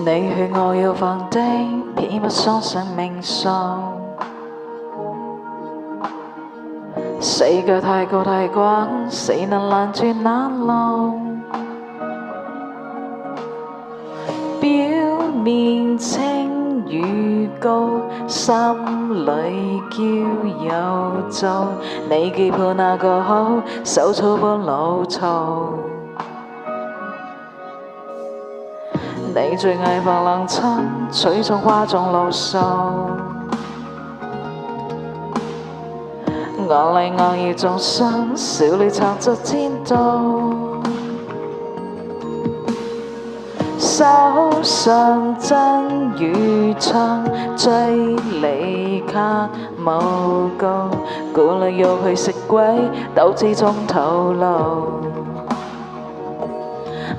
你勸我要放低，偏不相信命數。世界太高太廣，誰能攔住那路？表面清與高，心裏嬌有造。你期盼那個好，手草般老嘈。你最愛放冷親，取從花中露數。我嚟我要眾生，小你藏着天道。手上真與槍，追你卡無告，鼓勵要去食鬼，鬥志中透露。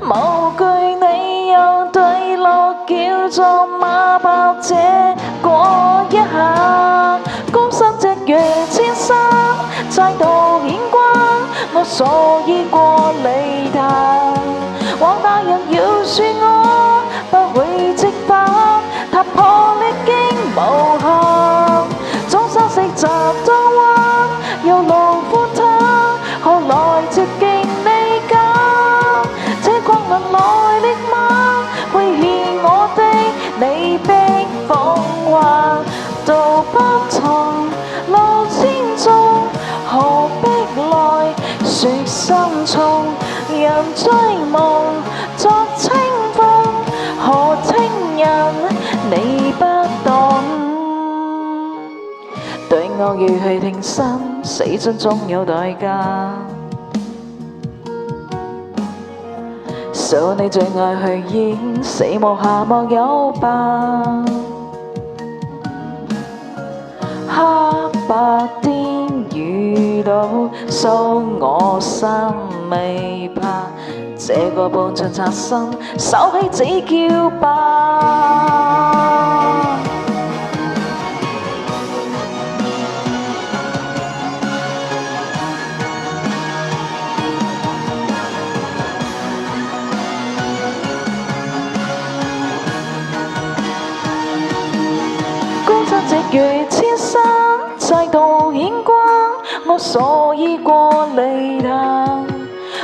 無懼你有對落，叫做馬爆這過一下，高山隻月千山，再度顯光，我所以過離壇。往大人要說我不會直反，踏破歷經無限，終生食雜當彎，有路寬坦，何來接近你間？這光臨來歷晚，會獻我的你逼鳳還，道不同路千種，何必來說心重？人追夢作清風，何清人你不懂？對我要去挺身，死盡總有代價。數你最愛去演，死無下莫有吧。黑白顛遇到，掃我心未怕。這個半場擦身，手起只叫吧。高山夕月千山，再度顯光，我所以過離壇。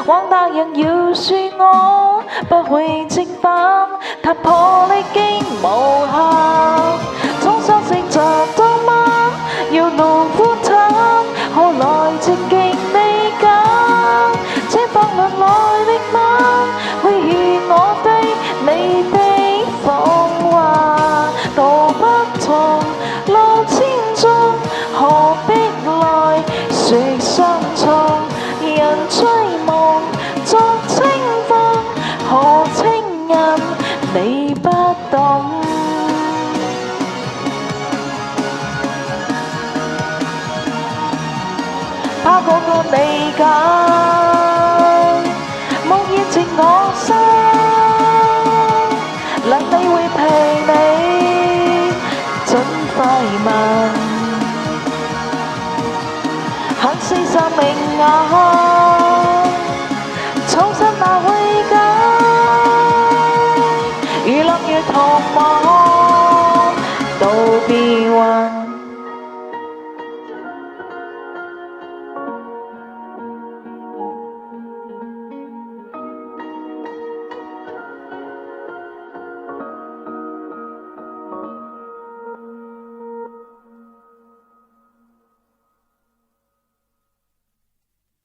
往大人要說我不會直反，踏破歷經無限，終生食雜當晚，要路寬坦，何來直徑你揀？這法律來歷晚，會獻我的你的鳳還，道不同路千種，何必來說心重？人追夢作清風，何清人你不懂？怕個個理解，無意接我心，能理會皮你盡快問。恨四十名眼，草身那會解，如落月同望。